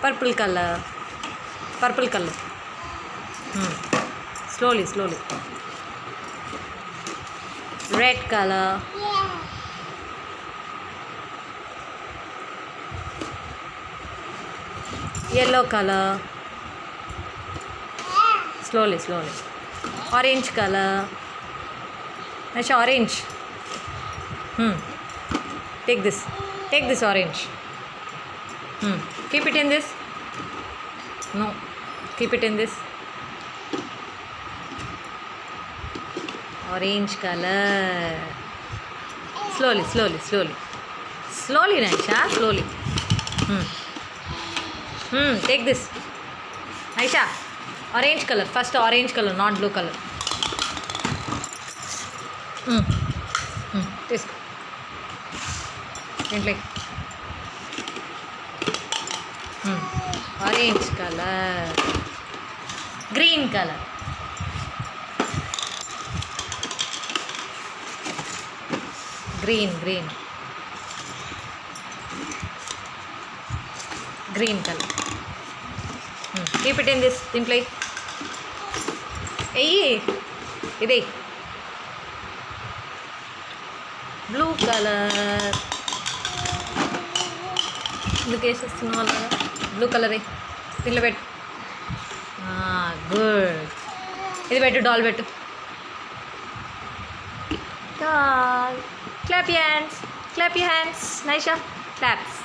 Purple color. Purple color. Slowly, slowly. Red color. Yellow color. Slowly, slowly. Orange color. Nice orange. Take this. Take this orange. Keep it in this. No. Keep it in this. Orange color. Slowly, slowly, slowly. Slowly, Naisha. Slowly. Take this. Naisha. Orange color. First orange color, not blue color. This. Gently. Orange color. Green color. Green, green. Green color. Keep it in this. Simply. Hey, ఇది blue colour. ఎందుకు వేసేస్తున్నావు అలాగా? Blue కలరే దీంట్లో పెట్టు. Good. ఇది పెట్టు, doll పెట్టు. Doll. Clap your hands. Clap your hands. Naisha claps.